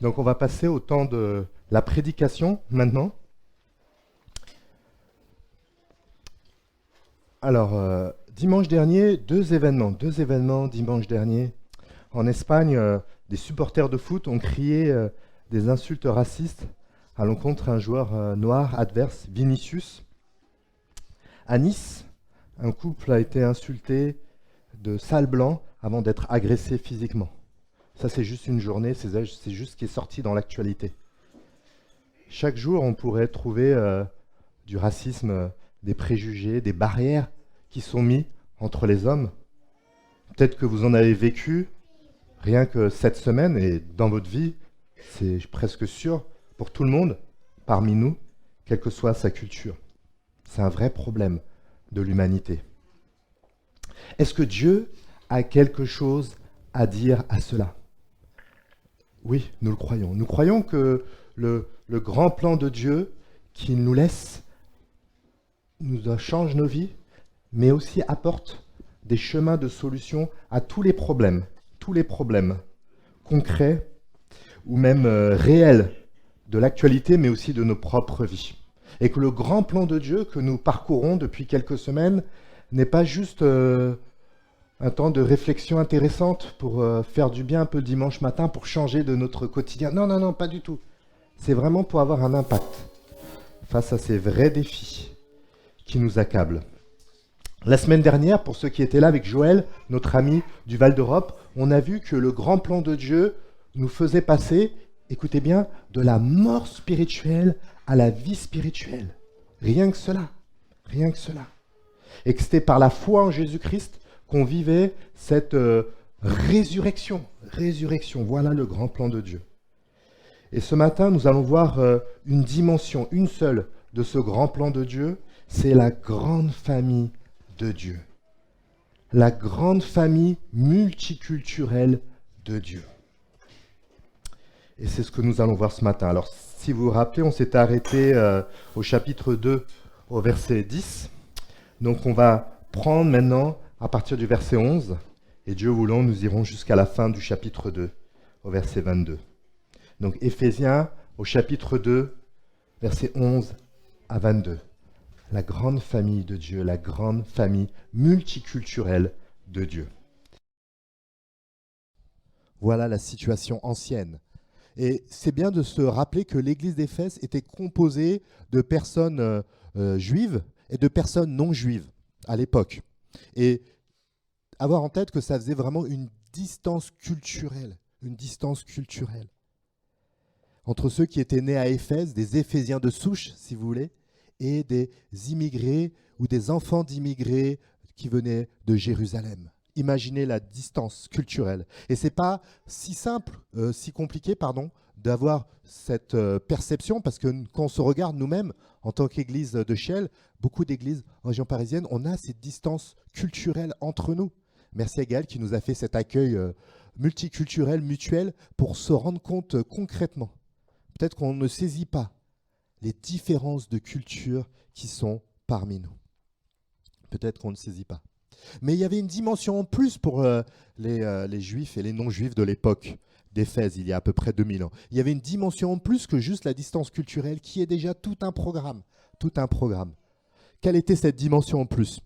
Donc on va passer au temps de la prédication maintenant. Alors, dimanche dernier, deux événements dimanche dernier. En Espagne, des supporters de foot ont crié des insultes racistes à l'encontre d'un joueur noir adverse, Vinicius. À Nice, un couple a été insulté de sale blanc avant d'être agressé physiquement. Ça, c'est juste une journée, c'est juste ce qui est sorti dans l'actualité. Chaque jour, on pourrait trouver du racisme, des préjugés, des barrières qui sont mis entre les hommes. Peut-être que vous en avez vécu rien que cette semaine et dans votre vie, c'est presque sûr, pour tout le monde, parmi nous, quelle que soit sa culture. C'est un vrai problème de l'humanité. Est-ce que Dieu a quelque chose à dire à cela? Oui, nous le croyons. Nous croyons que le grand plan de Dieu qui nous laisse, change nos vies, mais aussi apporte des chemins de solution à tous les problèmes concrets ou même réels de l'actualité, mais aussi de nos propres vies. Et que le grand plan de Dieu que nous parcourons depuis quelques semaines n'est pas juste un temps de réflexion intéressante pour faire du bien un peu le dimanche matin, pour changer de notre quotidien. Non, pas du tout. C'est vraiment pour avoir un impact face à ces vrais défis qui nous accablent. La semaine dernière, pour ceux qui étaient là avec Joël, notre ami du Val d'Europe, on a vu que le grand plan de Dieu nous faisait passer, écoutez bien, de la mort spirituelle à la vie spirituelle. Rien que cela. Et que c'était par la foi en Jésus-Christ qu'on vivait cette résurrection. Voilà le grand plan de Dieu. Et ce matin, nous allons voir une dimension, une seule, de ce grand plan de Dieu, c'est la grande famille de Dieu. La grande famille multiculturelle de Dieu. Et c'est ce que nous allons voir ce matin. Alors, si vous vous rappelez, on s'était arrêté au chapitre 2, au verset 10. Donc, on va prendre maintenant à partir du verset 11. Et Dieu voulant, nous irons jusqu'à la fin du chapitre 2, au verset 22. Donc, Éphésiens, au chapitre 2, verset 11 à 22. La grande famille de Dieu, la grande famille multiculturelle de Dieu. Voilà la situation ancienne. Et c'est bien de se rappeler que l'église d'Éphèse était composée de personnes juives et de personnes non juives à l'époque. Et avoir en tête que ça faisait vraiment une distance culturelle entre ceux qui étaient nés à Éphèse, des Éphésiens de souche, si vous voulez, et des immigrés ou des enfants d'immigrés qui venaient de Jérusalem. Imaginez la distance culturelle. Et ce n'est pas si simple, si compliqué, d'avoir cette perception, parce que quand on se regarde nous-mêmes, en tant qu'église de Chelles, beaucoup d'églises en région parisienne, on a cette distance culturelle entre nous. Merci à Gaël qui nous a fait cet accueil multiculturel, mutuel, pour se rendre compte concrètement. Peut-être qu'on ne saisit pas les différences de culture qui sont parmi nous. Peut-être qu'on ne saisit pas. Mais il y avait une dimension en plus pour les juifs et les non-juifs de l'époque d'Éphèse, il y a à peu près 2000 ans. Il y avait une dimension en plus que juste la distance culturelle, qui est déjà tout un programme. Quelle était cette dimension en plus?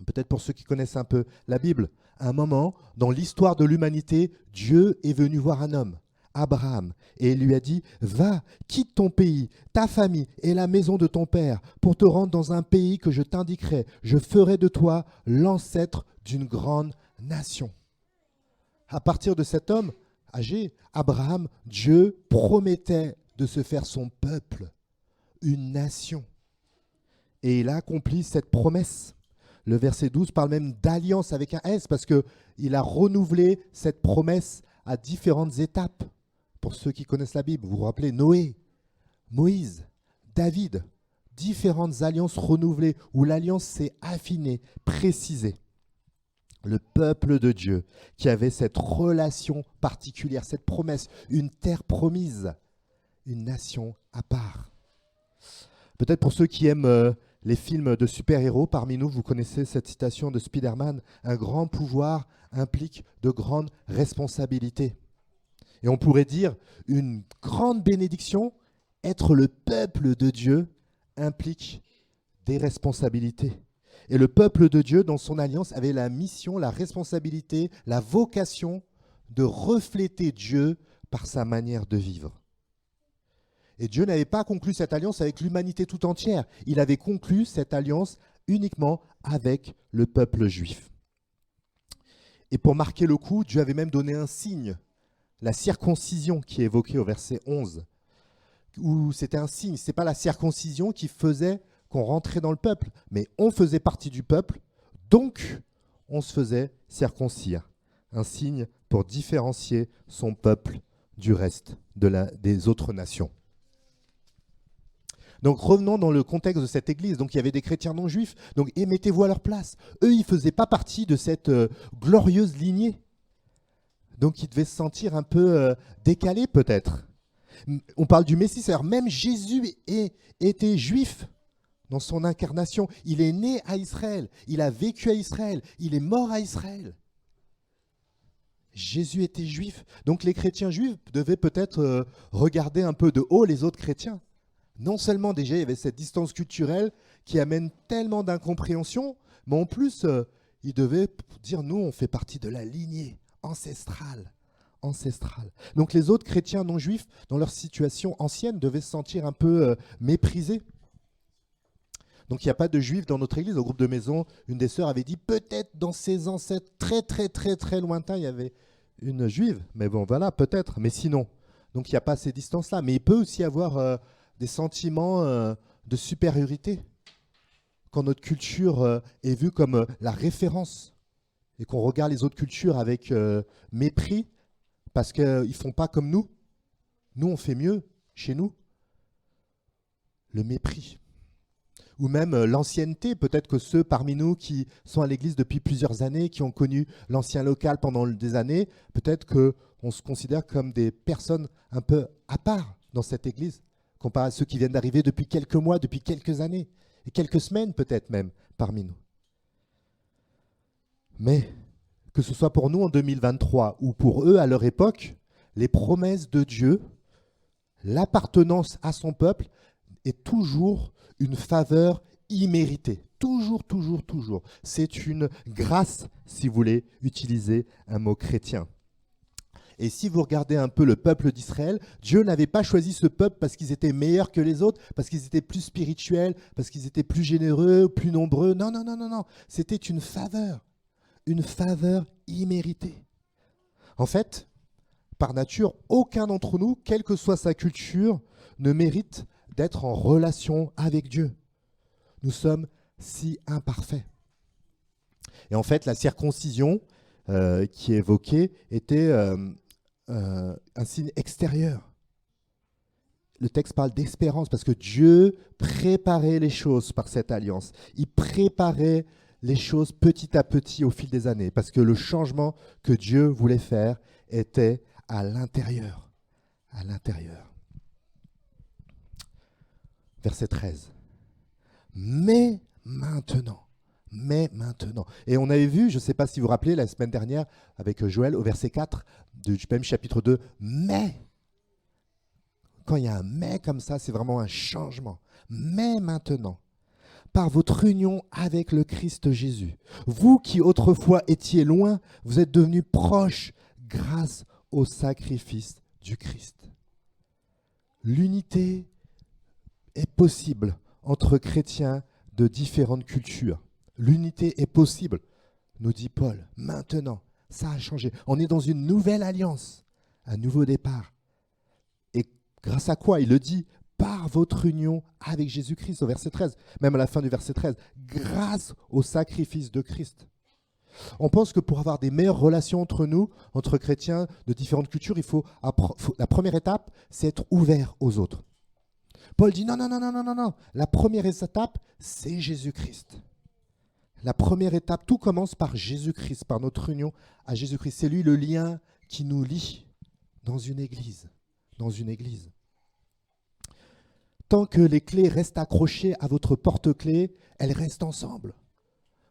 Peut-être pour ceux qui connaissent un peu la Bible, à un moment, dans l'histoire de l'humanité, Dieu est venu voir un homme, Abraham, et il lui a dit « Va, quitte ton pays, ta famille et la maison de ton père pour te rendre dans un pays que je t'indiquerai. Je ferai de toi l'ancêtre d'une grande nation. » À partir de cet homme âgé, Abraham, Dieu promettait de se faire son peuple, une nation. Et il a accompli cette promesse. Le verset 12 parle même d'alliance avec un S, parce qu'il a renouvelé cette promesse à différentes étapes. Pour ceux qui connaissent la Bible, vous vous rappelez Noé, Moïse, David, différentes alliances renouvelées où l'alliance s'est affinée, précisée. Le peuple de Dieu qui avait cette relation particulière, cette promesse, une terre promise, une nation à part. Peut-être pour ceux qui aiment les films de super-héros, parmi nous, vous connaissez cette citation de Spider-Man, un grand pouvoir implique de grandes responsabilités. Et on pourrait dire une grande bénédiction, être le peuple de Dieu implique des responsabilités. Et le peuple de Dieu, dans son alliance, avait la mission, la responsabilité, la vocation de refléter Dieu par sa manière de vivre. Et Dieu n'avait pas conclu cette alliance avec l'humanité tout entière. Il avait conclu cette alliance uniquement avec le peuple juif. Et pour marquer le coup, Dieu avait même donné un signe, la circoncision qui est évoquée au verset 11, où c'était un signe. Ce n'est pas la circoncision qui faisait qu'on rentrait dans le peuple, mais on faisait partie du peuple, donc on se faisait circoncire. Un signe pour différencier son peuple du reste des autres nations. Donc revenons dans le contexte de cette église. Donc il y avait des chrétiens non juifs, donc mettez-vous à leur place. Eux, ils ne faisaient pas partie de cette glorieuse lignée. Donc ils devaient se sentir un peu décalés peut-être. On parle du Messie, c'est-à-dire même Jésus était juif dans son incarnation. Il est né à Israël, il a vécu à Israël, il est mort à Israël. Jésus était juif. Donc les chrétiens juifs devaient peut-être regarder un peu de haut les autres chrétiens. Non seulement déjà il y avait cette distance culturelle qui amène tellement d'incompréhension, mais en plus ils devaient dire nous on fait partie de la lignée ancestrale. Donc les autres chrétiens non juifs dans leur situation ancienne devaient se sentir un peu méprisés. Donc il n'y a pas de juifs dans notre église. Au groupe de maison, une des sœurs avait dit peut-être dans ses ancêtres très lointains il y avait une juive, mais bon voilà peut-être, mais sinon. Donc il n'y a pas ces distances-là, mais il peut aussi y avoir des sentiments de supériorité, quand notre culture est vue comme la référence et qu'on regarde les autres cultures avec mépris parce qu'ils ne font pas comme nous. Nous, on fait mieux chez nous. Le mépris. Ou même l'ancienneté, peut-être que ceux parmi nous qui sont à l'église depuis plusieurs années, qui ont connu l'ancien local pendant des années, peut-être qu'on se considère comme des personnes un peu à part dans cette église, comparé à ceux qui viennent d'arriver depuis quelques mois, depuis quelques années, et quelques semaines peut-être même parmi nous. Mais que ce soit pour nous en 2023 ou pour eux à leur époque, les promesses de Dieu, l'appartenance à son peuple est toujours une faveur imméritée. Toujours. C'est une grâce, si vous voulez utiliser un mot chrétien. Et si vous regardez un peu le peuple d'Israël, Dieu n'avait pas choisi ce peuple parce qu'ils étaient meilleurs que les autres, parce qu'ils étaient plus spirituels, parce qu'ils étaient plus généreux, plus nombreux. Non. C'était une faveur imméritée. En fait, par nature, aucun d'entre nous, quelle que soit sa culture, ne mérite d'être en relation avec Dieu. Nous sommes si imparfaits. Et en fait, la circoncision qui est évoquée était un signe extérieur. Le texte parle d'espérance parce que Dieu préparait les choses par cette alliance. Il préparait les choses petit à petit au fil des années parce que le changement que Dieu voulait faire était à l'intérieur. Verset 13. Mais maintenant. Et on avait vu, je ne sais pas si vous vous rappelez, la semaine dernière, avec Joël, au verset 4 du même chapitre 2, mais. Quand il y a un mais comme ça, c'est vraiment un changement. Mais maintenant, par votre union avec le Christ Jésus, vous qui autrefois étiez loin, vous êtes devenus proches grâce au sacrifice du Christ. L'unité est possible entre chrétiens de différentes cultures. L'unité est possible, nous dit Paul. Maintenant, ça a changé. On est dans une nouvelle alliance, un nouveau départ. Et grâce à quoi? Il le dit, par votre union avec Jésus-Christ, au verset 13, même à la fin du verset 13, grâce au sacrifice de Christ. On pense que pour avoir des meilleures relations entre nous, entre chrétiens de différentes cultures, la première étape, c'est être ouvert aux autres. Paul dit non. La première étape, c'est Jésus-Christ. La première étape, tout commence par Jésus-Christ, par notre union à Jésus-Christ. C'est lui le lien qui nous lie dans une église. Tant que les clés restent accrochées à votre porte-clés, elles restent ensemble.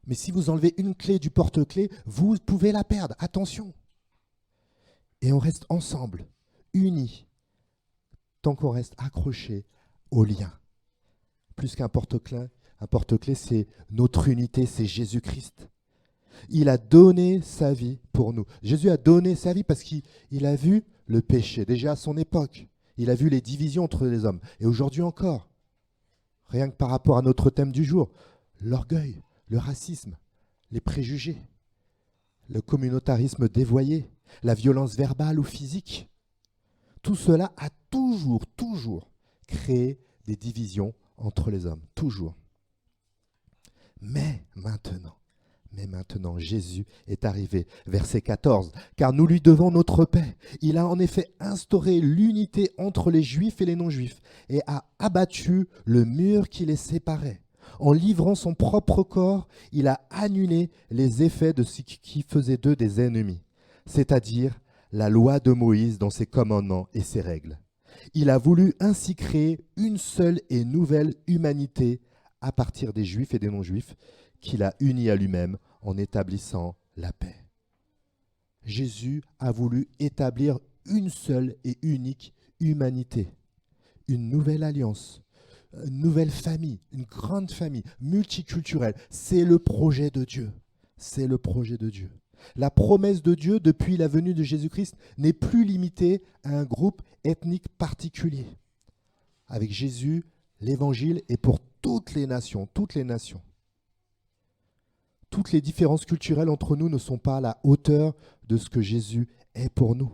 Mais si vous enlevez une clé du porte-clés, vous pouvez la perdre. Attention. Et on reste ensemble. unis tant qu'on reste accroché au lien. Plus qu'un porte-clés, c'est notre unité, c'est Jésus-Christ. Il a donné sa vie pour nous. Jésus a donné sa vie parce qu'il a vu le péché, déjà à son époque. Il a vu les divisions entre les hommes. Et aujourd'hui encore, rien que par rapport à notre thème du jour, l'orgueil, le racisme, les préjugés, le communautarisme dévoyé, la violence verbale ou physique. Tout cela a toujours créé des divisions entre les hommes. Toujours. Mais maintenant, Jésus est arrivé. Verset 14. Car nous lui devons notre paix. Il a en effet instauré l'unité entre les Juifs et les non-Juifs et a abattu le mur qui les séparait. En livrant son propre corps, il a annulé les effets de ce qui faisait d'eux des ennemis, c'est-à-dire la loi de Moïse dans ses commandements et ses règles. Il a voulu ainsi créer une seule et nouvelle humanité à partir des Juifs et des non-Juifs qu'il a unis à lui-même en établissant la paix. Jésus a voulu établir une seule et unique humanité, une nouvelle alliance, une nouvelle famille, une grande famille multiculturelle. C'est le projet de Dieu. C'est le projet de Dieu. La promesse de Dieu depuis la venue de Jésus-Christ n'est plus limitée à un groupe ethnique particulier. Avec Jésus, l'évangile est pour toutes les nations, toutes les nations. Toutes les différences culturelles entre nous ne sont pas à la hauteur de ce que Jésus est pour nous.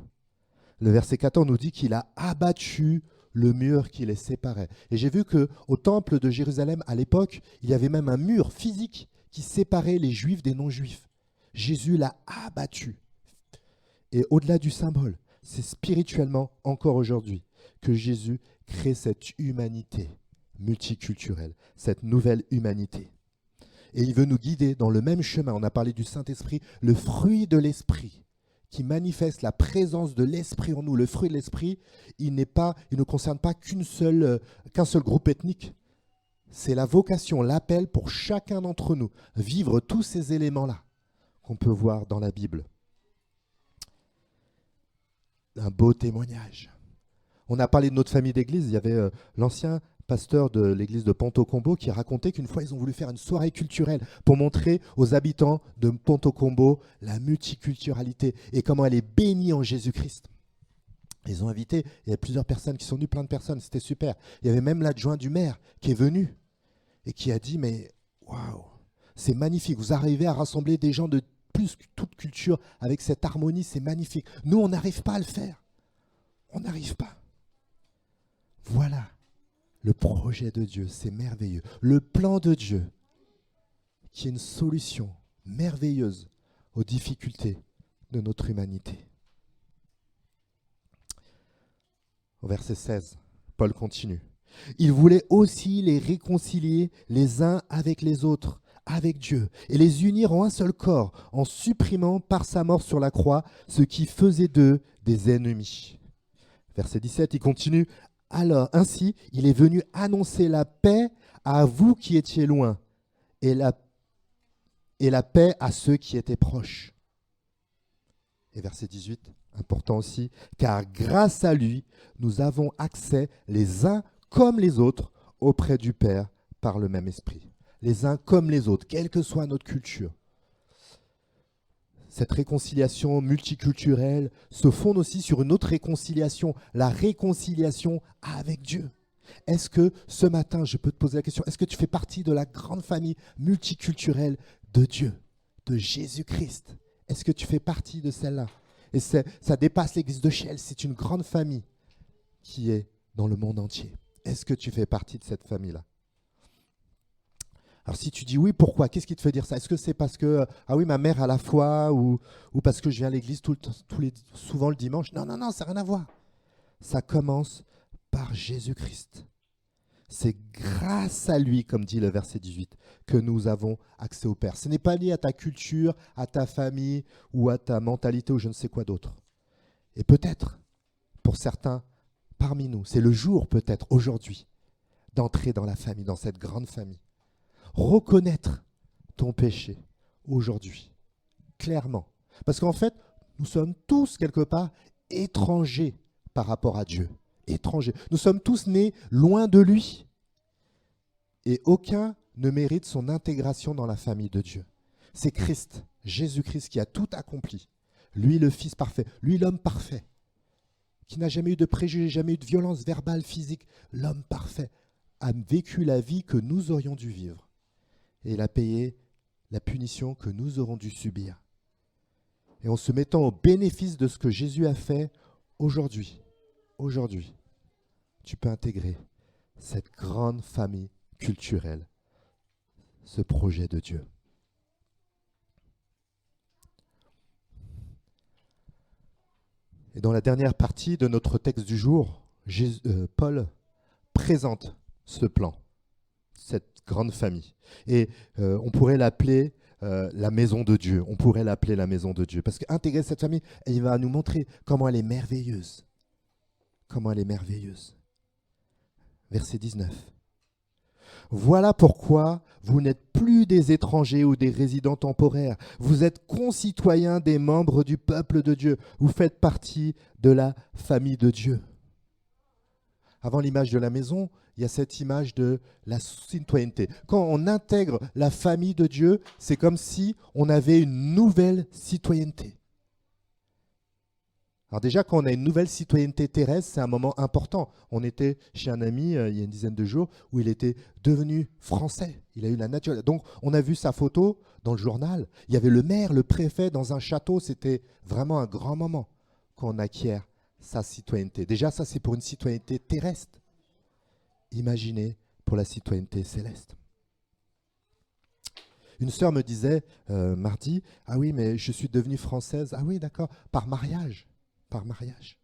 Le verset 14 nous dit qu'il a abattu le mur qui les séparait. Et j'ai vu qu'au temple de Jérusalem, à l'époque, il y avait même un mur physique qui séparait les juifs des non-juifs. Jésus l'a abattu. Et au-delà du symbole, c'est spirituellement encore aujourd'hui que Jésus crée cette humanité multiculturelle, cette nouvelle humanité. Et il veut nous guider dans le même chemin. On a parlé du Saint-Esprit, le fruit de l'Esprit, qui manifeste la présence de l'Esprit en nous. Le fruit de l'Esprit, il ne concerne pas qu'un seul groupe ethnique. C'est la vocation, l'appel pour chacun d'entre nous, vivre tous ces éléments-là qu'on peut voir dans la Bible. Un beau témoignage. On a parlé de notre famille d'église. Il y avait l'ancien pasteur de l'église de Ponto-Combo qui racontait qu'une fois, ils ont voulu faire une soirée culturelle pour montrer aux habitants de Ponto-Combo la multiculturalité et comment elle est bénie en Jésus-Christ. Ils ont invité, il y a plusieurs personnes qui sont venues, plein de personnes, c'était super. Il y avait même l'adjoint du maire qui est venu et qui a dit, mais waouh, c'est magnifique, vous arrivez à rassembler des gens de plus que toute culture avec cette harmonie, c'est magnifique. Nous, on n'arrive pas à le faire. On n'arrive pas. Voilà. Le projet de Dieu, c'est merveilleux. Le plan de Dieu, qui est une solution merveilleuse aux difficultés de notre humanité. Au verset 16, Paul continue. Il voulait aussi les réconcilier les uns avec les autres, avec Dieu, et les unir en un seul corps, en supprimant par sa mort sur la croix ce qui faisait d'eux des ennemis. Verset 17, il continue. Alors, ainsi, il est venu annoncer la paix à vous qui étiez loin et la paix à ceux qui étaient proches. Et verset 18, important aussi, car grâce à lui, nous avons accès les uns comme les autres auprès du Père par le même esprit. Les uns comme les autres, quelle que soit notre culture. Cette réconciliation multiculturelle se fonde aussi sur une autre réconciliation, la réconciliation avec Dieu. Est-ce que ce matin, je peux te poser la question, est-ce que tu fais partie de la grande famille multiculturelle de Dieu, de Jésus-Christ? Est-ce que tu fais partie de celle-là? Et ça dépasse l'église de Chelles, c'est une grande famille qui est dans le monde entier. Est-ce que tu fais partie de cette famille-là? Alors si tu dis oui, pourquoi? Qu'est-ce qui te fait dire ça? Est-ce que c'est parce que, ah oui, ma mère a la foi ou parce que je viens à l'église souvent le dimanche? Non, ça n'a rien à voir. Ça commence par Jésus-Christ. C'est grâce à lui, comme dit le verset 18, que nous avons accès au Père. Ce n'est pas lié à ta culture, à ta famille ou à ta mentalité ou je ne sais quoi d'autre. Et peut-être, pour certains parmi nous, c'est le jour peut-être aujourd'hui d'entrer dans la famille, dans cette grande famille. Reconnaître ton péché aujourd'hui, clairement. Parce qu'en fait, nous sommes tous quelque part étrangers par rapport à Dieu, étrangers. Nous sommes tous nés loin de lui et aucun ne mérite son intégration dans la famille de Dieu. C'est Christ, Jésus-Christ qui a tout accompli. Lui le Fils parfait, lui l'homme parfait, qui n'a jamais eu de préjugés, jamais eu de violence verbale, physique. L'homme parfait a vécu la vie que nous aurions dû vivre et il a payé la punition que nous aurons dû subir. Et en se mettant au bénéfice de ce que Jésus a fait aujourd'hui, tu peux intégrer cette grande famille culturelle, ce projet de Dieu. Et dans la dernière partie de notre texte du jour, Paul présente ce plan, cette grande famille. Et on pourrait l'appeler la maison de Dieu. On pourrait l'appeler la maison de Dieu. Parce qu'intégrer cette famille, il va nous montrer comment elle est merveilleuse. Comment elle est merveilleuse. Verset 19. Voilà pourquoi vous n'êtes plus des étrangers ou des résidents temporaires. Vous êtes concitoyens des membres du peuple de Dieu. Vous faites partie de la famille de Dieu. Avant l'image de la maison, il y a cette image de la citoyenneté. Quand on intègre la famille de Dieu, c'est comme si on avait une nouvelle citoyenneté. Alors déjà, quand on a une nouvelle citoyenneté terrestre, c'est un moment important. On était chez un ami il y a une dizaine de jours où il était devenu français. Il a eu la nature. Donc on a vu sa photo dans le journal. Il y avait le maire, le préfet dans un château. C'était vraiment un grand moment quand on acquiert sa citoyenneté. Déjà, ça c'est pour une citoyenneté terrestre. Imaginez pour la citoyenneté céleste. Une sœur me disait mardi, « Ah oui, mais je suis devenue française. » Ah oui, d'accord, par mariage. Par mariage.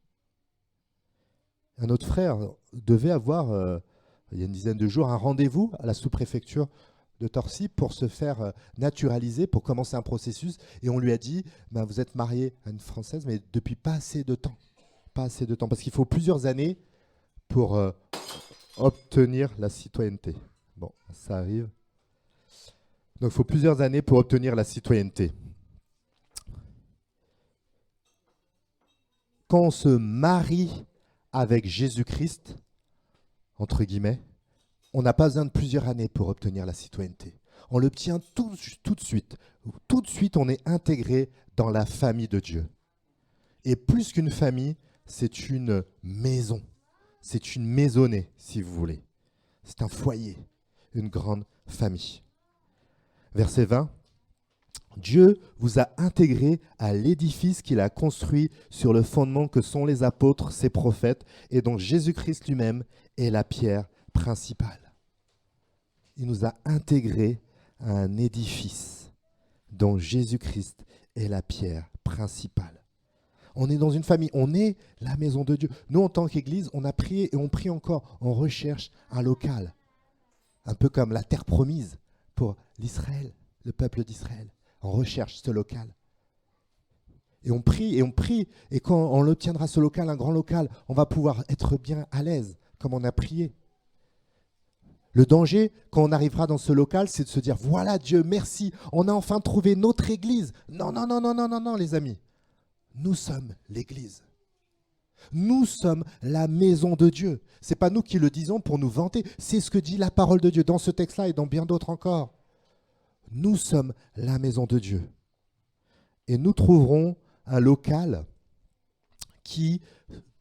Un autre frère devait avoir, il y a une dizaine de jours, un rendez-vous à la sous-préfecture de Torcy pour se faire naturaliser, pour commencer un processus. Et on lui a dit, ben, vous êtes marié à une Française, mais depuis pas assez de temps. Pas assez de temps, parce qu'il faut plusieurs années pour obtenir la citoyenneté. Bon, ça arrive. Donc il faut plusieurs années pour obtenir la citoyenneté. Quand on se marie avec Jésus-Christ, entre guillemets, on n'a pas besoin de plusieurs années pour obtenir la citoyenneté. On l'obtient tout de suite. Tout de suite, on est intégré dans la famille de Dieu. Et plus qu'une famille, c'est une maison. C'est une maisonnée, si vous voulez. C'est un foyer, une grande famille. Verset 20. Dieu vous a intégré à l'édifice qu'il a construit sur le fondement que sont les apôtres, ses prophètes, et dont Jésus-Christ lui-même est la pierre principale. Il nous a intégrés à un édifice dont Jésus-Christ est la pierre principale. On est dans une famille, on est la maison de Dieu. Nous, en tant qu'Église, on a prié et on prie encore. On recherche un local, un peu comme la terre promise pour l'Israël, le peuple d'Israël. On recherche ce local. Et on prie, et quand on obtiendra ce local, un grand local, on va pouvoir être bien à l'aise, comme on a prié. Le danger, quand on arrivera dans ce local, c'est de se dire, voilà Dieu, merci, on a enfin trouvé notre église. Non, non, non, non, non, non, non, les amis. Nous sommes l'église. Nous sommes la maison de Dieu. Ce n'est pas nous qui le disons pour nous vanter, c'est ce que dit la parole de Dieu dans ce texte-là et dans bien d'autres encore. Nous sommes la maison de Dieu. Et nous trouverons un local qui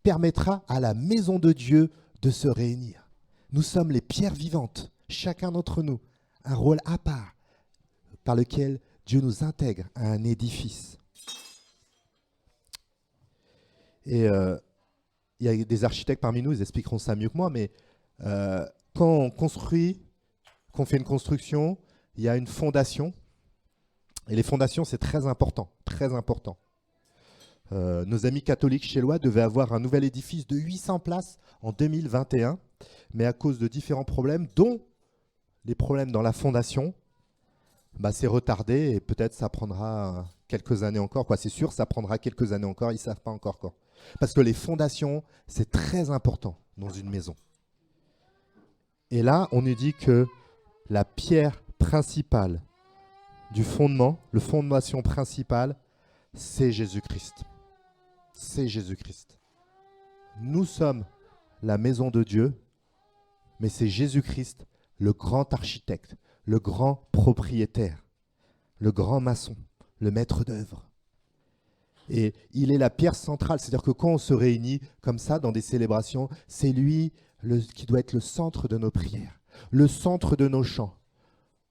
permettra à la maison de Dieu de se réunir. Nous sommes les pierres vivantes, chacun d'entre nous, un rôle à part par lequel Dieu nous intègre à un édifice. Et il y a des architectes parmi nous, ils expliqueront ça mieux que moi, mais quand on construit, qu'on fait une construction, il y a une fondation. Et les fondations, c'est très important, très important. Nos amis catholiques chélois devaient avoir un nouvel édifice de 800 places en 2021, mais à cause de différents problèmes, dont les problèmes dans la fondation, bah, c'est retardé et peut-être ça prendra quelques années encore. C'est sûr, ça prendra quelques années encore, ils ne savent pas encore quand. Parce que les fondations, c'est très important dans une maison. Et là, on nous dit que la pierre principale du fondement, la fondation principale, c'est Jésus-Christ. C'est Jésus-Christ. nous sommes la maison de Dieu, mais c'est Jésus-Christ, le grand architecte, le grand propriétaire, le grand maçon, le maître d'œuvre. Et il est la pierre centrale, c'est-à-dire que quand on se réunit comme ça dans des célébrations, c'est lui qui doit être le centre de nos prières, le centre de nos chants,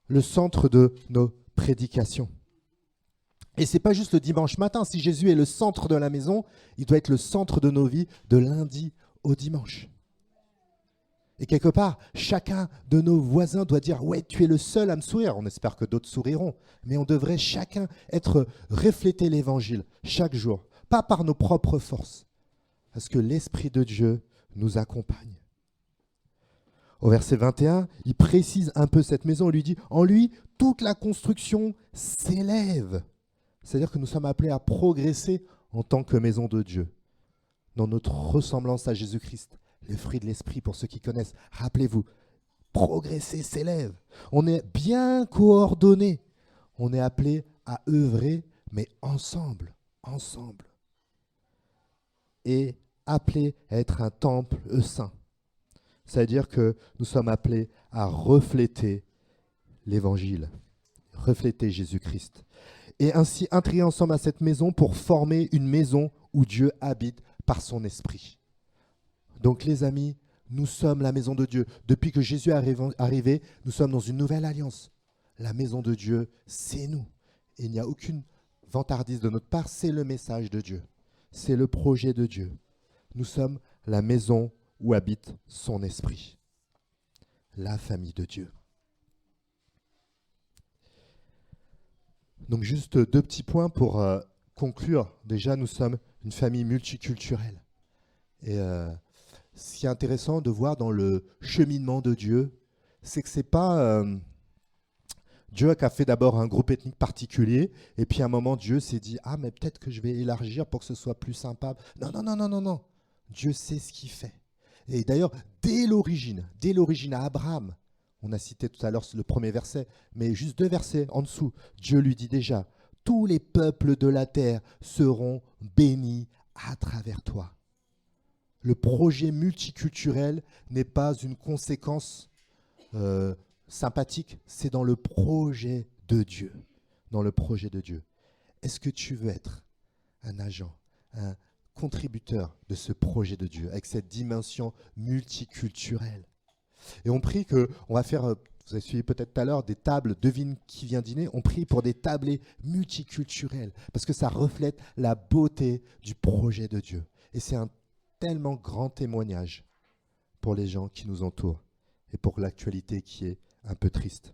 le centre de nos prédications. Et ce n'est pas juste le dimanche matin. Si Jésus est le centre de la maison, il doit être le centre de nos vies de lundi au dimanche. Et quelque part, chacun de nos voisins doit dire « Ouais, tu es le seul à me sourire ». On espère que d'autres souriront. Mais on devrait chacun refléter l'Évangile chaque jour. Pas par nos propres forces. Parce que l'Esprit de Dieu nous accompagne. Au verset 21, il précise un peu cette maison. On lui dit « En lui, toute la construction s'élève ». C'est-à-dire que nous sommes appelés à progresser en tant que maison de Dieu, dans notre ressemblance à Jésus-Christ, les fruits de l'Esprit pour ceux qui connaissent. Rappelez-vous, progresser s'élève. On est bien coordonnés. On est appelés à œuvrer, mais ensemble. Et appelés à être un temple saint. C'est-à-dire que nous sommes appelés à refléter l'Évangile, refléter Jésus-Christ. Et ainsi intégrer ensemble à cette maison pour former une maison où Dieu habite par son esprit. Donc les amis, nous sommes la maison de Dieu. Depuis que Jésus est arrivé, nous sommes dans une nouvelle alliance. La maison de Dieu, c'est nous. Et il n'y a aucune vantardise de notre part, c'est le message de Dieu. C'est le projet de Dieu. Nous sommes la maison où habite son esprit. La famille de Dieu. Donc juste 2 petits points pour conclure. Déjà, nous sommes une famille multiculturelle. Et ce qui est intéressant de voir dans le cheminement de Dieu, c'est que ce n'est pas Dieu qui a fait d'abord un groupe ethnique particulier, et puis à un moment, Dieu s'est dit « Ah, mais peut-être que je vais élargir pour que ce soit plus sympa. » Non. Dieu sait ce qu'il fait. Et d'ailleurs, dès l'origine à Abraham, on a cité tout à l'heure le premier verset, mais juste 2 versets en dessous, Dieu lui dit déjà « Tous les peuples de la terre seront bénis à travers toi. » Le projet multiculturel n'est pas une conséquence sympathique, c'est dans le projet de Dieu. Dans le projet de Dieu. Est-ce que tu veux être un agent, un contributeur de ce projet de Dieu, avec cette dimension multiculturelle? Et on prie on va faire, vous avez suivi peut-être tout à l'heure, des tables, devine qui vient dîner, on prie pour des tablés multiculturels, parce que ça reflète la beauté du projet de Dieu. Et c'est un tellement grand témoignage pour les gens qui nous entourent, et pour l'actualité qui est un peu triste.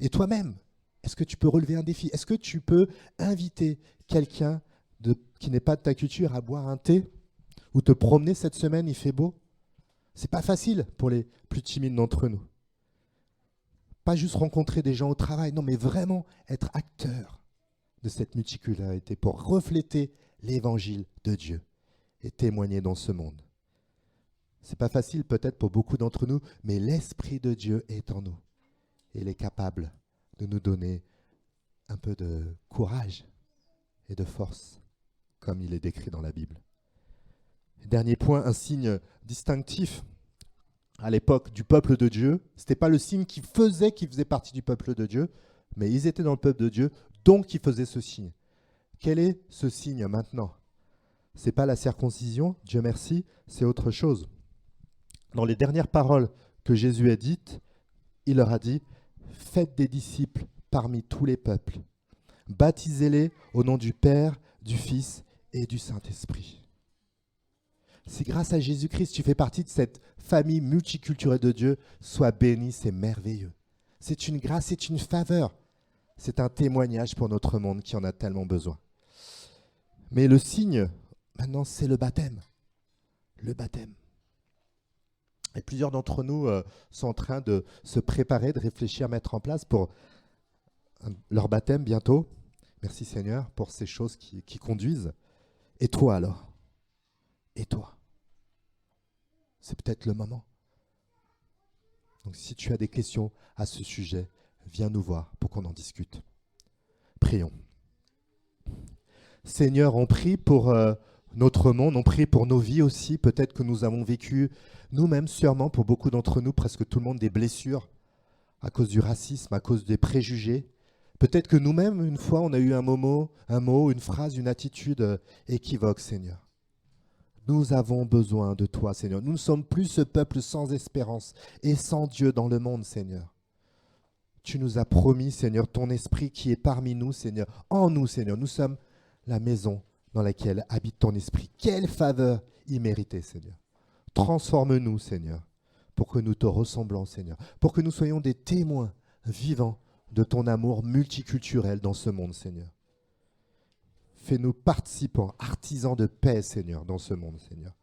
Et toi-même, est-ce que tu peux relever un défi? Est-ce que tu peux inviter quelqu'un qui n'est pas de ta culture à boire un thé, ou te promener cette semaine, il fait beau? C'est pas facile pour les plus timides d'entre nous. Pas juste rencontrer des gens au travail, non, mais vraiment être acteur de cette multiculturalité pour refléter l'évangile de Dieu et témoigner dans ce monde. C'est pas facile peut-être pour beaucoup d'entre nous, mais l'Esprit de Dieu est en nous. Et il est capable de nous donner un peu de courage et de force, comme il est décrit dans la Bible. Dernier point, un signe distinctif à l'époque du peuple de Dieu. Ce n'était pas le signe qu'ils faisaient partie du peuple de Dieu, mais ils étaient dans le peuple de Dieu, donc ils faisaient ce signe. Quel est ce signe maintenant? Ce n'est pas la circoncision, Dieu merci, c'est autre chose. Dans les dernières paroles que Jésus a dites, il leur a dit « Faites des disciples parmi tous les peuples, baptisez-les au nom du Père, du Fils et du Saint-Esprit. » Si grâce à Jésus-Christ, tu fais partie de cette famille multiculturelle de Dieu, sois béni, c'est merveilleux. C'est une grâce, c'est une faveur. C'est un témoignage pour notre monde qui en a tellement besoin. Mais le signe, maintenant, c'est le baptême. Le baptême. Et plusieurs d'entre nous sont en train de se préparer, de réfléchir, mettre en place pour leur baptême bientôt. Merci Seigneur pour ces choses qui conduisent. Et toi alors? Et toi? C'est peut-être le moment. Donc si tu as des questions à ce sujet, viens nous voir pour qu'on en discute. Prions. Seigneur, on prie pour notre monde, on prie pour nos vies aussi. Peut-être que nous avons vécu nous-mêmes, sûrement pour beaucoup d'entre nous, presque tout le monde, des blessures à cause du racisme, à cause des préjugés. Peut-être que nous-mêmes, une fois, on a eu un mot, une phrase, une attitude équivoque, Seigneur. Nous avons besoin de toi, Seigneur. Nous ne sommes plus ce peuple sans espérance et sans Dieu dans le monde, Seigneur. Tu nous as promis, Seigneur, ton esprit qui est parmi nous, Seigneur, en nous, Seigneur. Nous sommes la maison dans laquelle habite ton esprit. Quelle faveur imméritée, Seigneur. Transforme-nous, Seigneur, pour que nous te ressemblons, Seigneur, pour que nous soyons des témoins vivants de ton amour multiculturel dans ce monde, Seigneur. Fais-nous participants, artisans de paix, Seigneur, dans ce monde, Seigneur.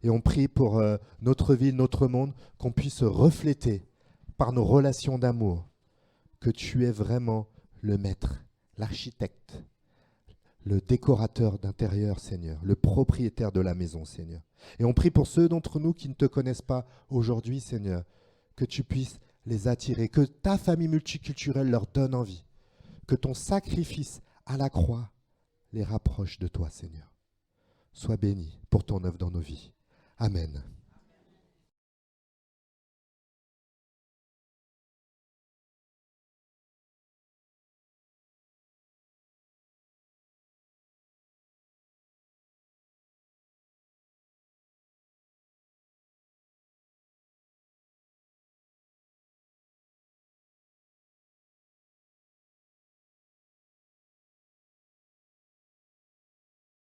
Et on prie pour notre ville, notre monde, qu'on puisse refléter par nos relations d'amour que tu es vraiment le maître, l'architecte, le décorateur d'intérieur, Seigneur, le propriétaire de la maison, Seigneur. Et on prie pour ceux d'entre nous qui ne te connaissent pas aujourd'hui, Seigneur, que tu puisses les attirer, que ta famille multiculturelle leur donne envie, que ton sacrifice à la croix les rapproche de toi, Seigneur. Sois béni pour ton œuvre dans nos vies. Amen.